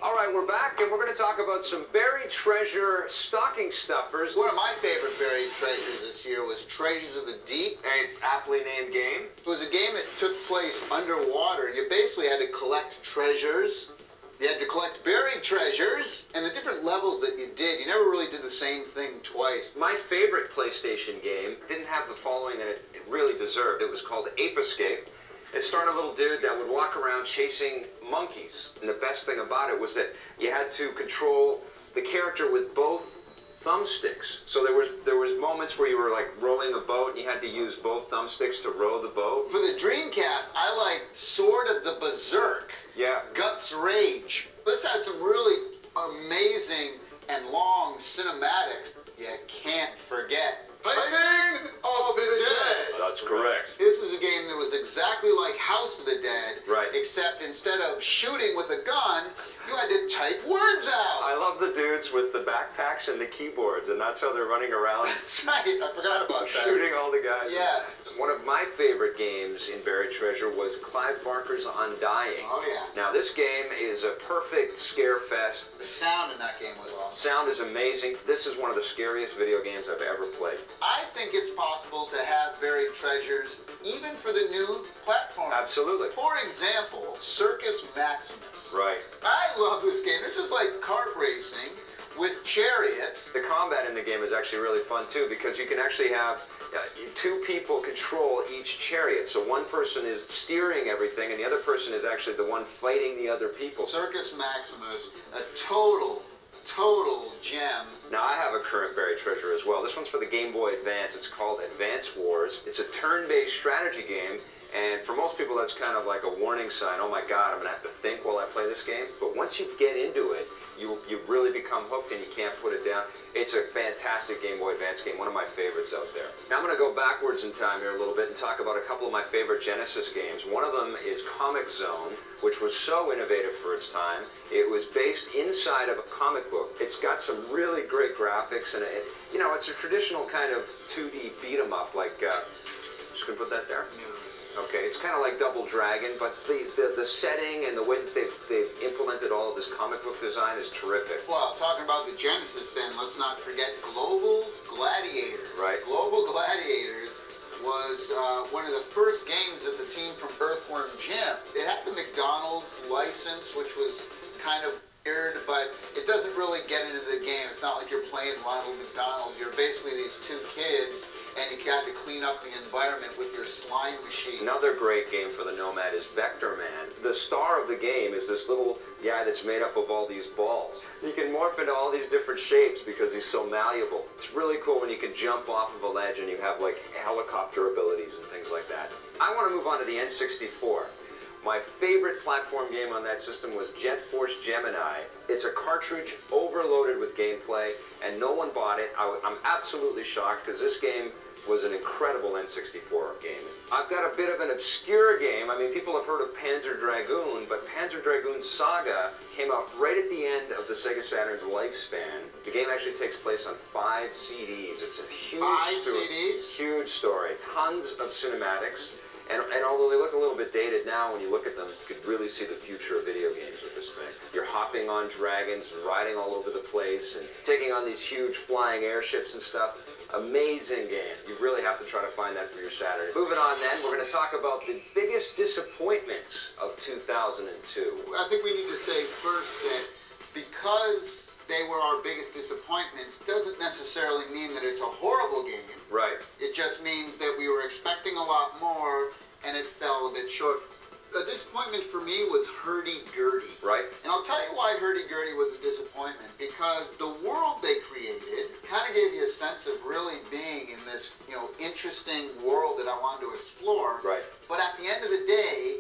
All right, we're back, and we're going to talk about some buried treasure stocking stuffers. One of my favorite buried treasures this year was Treasures of the Deep. An aptly named game. It was a game that took place underwater, and you basically had to collect treasures. You had to collect buried treasures, and the different levels that you did, you never really did the same thing twice. My favorite PlayStation game didn't have the following that it really deserved. It was called Ape Escape. It starred a little dude that would walk around chasing monkeys. And the best thing about it was that you had to control the character with both thumbsticks. So there was moments where you were like rowing a boat and you had to use both thumbsticks to row the boat. For the Dreamcast, I liked Sword of the Berserk. Yeah. Guts Rage. This had some really amazing and long cinematics. You can't forget Fighting of the Dead. That's correct. This is a game that was exactly like House of the Dead, right? Except instead of shooting with a gun, you had to type words out. I love the dudes with the backpacks and the keyboards, and that's how they're running around. That's right. I forgot about that. Shooting all the guys. Yeah. One of my favorite games in Buried Treasure was Clive Barker's Undying. Oh, yeah. Now, this game is a perfect scare fest. The sound in that game was awesome. Sound is amazing. This is one of the scariest video games I've ever played. I think it's possible to have buried treasures even for the new platform. Absolutely. For example, Circus Maximus. Right. I love this game. This is like kart racing with chariots. The combat in the game is actually really fun, too, because you can actually have two people control each chariot. So one person is steering everything, and the other person is actually the one fighting the other people. Circus Maximus, a total gem. Now, I have a current buried treasure as well. This one's for the Game Boy Advance. It's called Advance Wars. It's a turn-based strategy game, and for most people, that's kind of like a warning sign. Oh my God, I'm gonna have to think while I play this game. But once you get into it, you really become hooked and you can't put it down. It's a fantastic Game Boy Advance game, one of my favorites out there. Now I'm gonna go backwards in time here a little bit and talk about a couple of my favorite Genesis games. One of them is Comic Zone, which was so innovative for its time. It was based inside of a comic book. It's got some really great graphics, and it's a traditional kind of 2D beat 'em up, like, just gonna put that there? Okay, it's kind of like Double Dragon, but the setting and the way that they've implemented all of this comic book design is terrific. Well, talking about the Genesis then, let's not forget Global Gladiators. Right. Global Gladiators was one of the first games that the team from Earthworm Jim. It had the McDonald's license, which was kind of weird, but it doesn't really get into the game. It's not like you're playing Ronald McDonald. You're basically these two kids, and you got to clean up the environment with your slime machine. Another great game for the Nomad is Vector Man. The star of the game is this little guy that's made up of all these balls. He can morph into all these different shapes because he's so malleable. It's really cool when you can jump off of a ledge and you have like helicopter abilities and things like that. I want to move on to the N64. My favorite platform game on that system was Jet Force Gemini. It's a cartridge overloaded with gameplay, and no one bought it. I'm absolutely shocked because this game was an incredible N64 game. I've got a bit of an obscure game. I mean, people have heard of Panzer Dragoon, but Panzer Dragoon Saga came out right at the end of the Sega Saturn's lifespan. The game actually takes place on 5 CDs. It's a huge story. 5 CDs? Huge story. Tons of cinematics. And although they look a little bit dated now, when you look at them, you could really see the future of video games with this thing. You're hopping on dragons and riding all over the place and taking on these huge flying airships and stuff. Amazing game. You really have to try to find that for your Saturday. Moving on then, we're going to talk about the biggest disappointments of 2002. I think we need to say first that because they were our biggest disappointments doesn't necessarily mean that it's a horrible game. Right. It just means that we were expecting a lot more and it fell a bit short. The disappointment for me was Hurdy-Gurdy. Right. And I'll tell you why Hurdy-Gurdy was a disappointment. Because the world they created kind of gave you a sense of really being in this, interesting world that I wanted to explore. Right. But at the end of the day,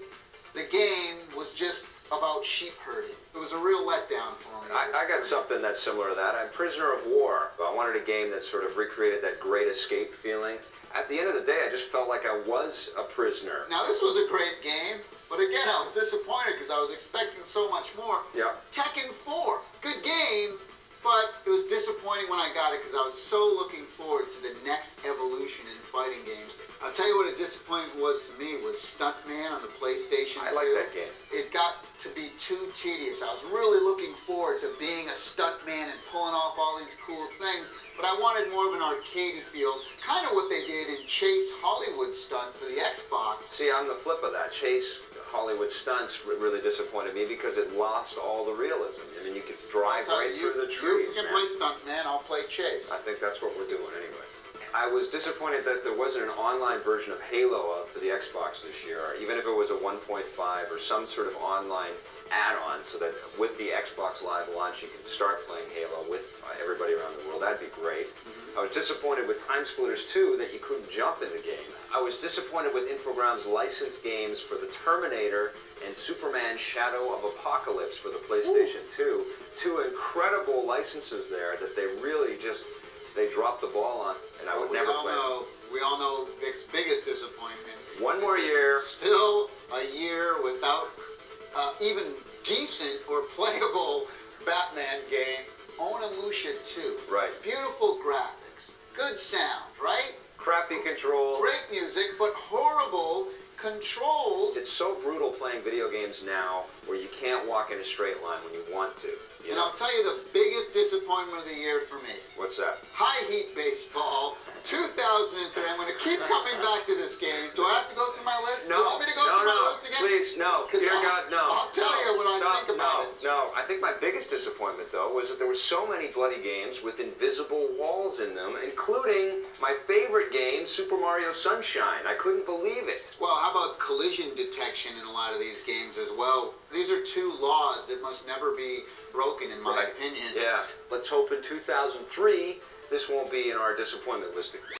the game was just about sheep herding. It was a real letdown for me. I got something that's similar to that. I'm Prisoner of War. I wanted a game that sort of recreated that great escape feeling. At the end of the day, I just felt like I was a prisoner. Now, this was a great game, but again, I was disappointed because I was expecting so much more. Yeah. Tekken 4, good game, but it was disappointing when I got it because I was so looking forward to the next evolution in fighting games. I'll tell you what a disappointment was to me was Stuntman on the PlayStation 2. I like that game. It got to be too tedious. I was really looking forward to being a stuntman and pulling off all these cool things, but I wanted more of an arcadey feel, kind of what they did in Chase Hollywood Stunt for the Xbox. See, I'm the flip of that. Chase Hollywood Stunts really disappointed me because it lost all the realism. I mean, you could drive right through the trees. You can play Stuntman, I'll play Chase. I think that's what we're doing anyway. I was disappointed that there wasn't an online version of Halo out for the Xbox this year, even if it was a 1.5 or some sort of online add-on, so that with the Xbox Live launch you can start playing Halo with everybody around the world. That'd be great. I was disappointed with Time Splitters 2 that you couldn't jump in the game. I was disappointed with Infogrames' licensed games for the Terminator and Superman Shadow of Apocalypse for the PlayStation 2. Two incredible licenses there that they really just, they dropped the ball on, and I would never play them. We all know Vic's biggest disappointment. One more year. Still a year without even decent or playable Batman game. Onimusha 2. Right. Beautiful graphics. Good sound, right? Crappy control. Great music, but horrible controls. It's so brutal playing video games now where you can't walk in a straight line when you want to. And I'll tell you the biggest disappointment of the year for me. What's that? High Heat Baseball 2003. I'm going to keep coming back to this game. Do I have to go through my list? No. Do you want me to go through my list again? Please, no. Dear God, no. I'll tell you what I think about it. No, I think my biggest disappointment, though, was that there were so many bloody games with invisible walls in them, including my favorite game, Super Mario Sunshine. I couldn't believe it. Well, how about collision detection in a lot of these games as well? These are two laws that must never be broken, in my opinion. Yeah. Let's hope in 2003 this won't be in our disappointment list.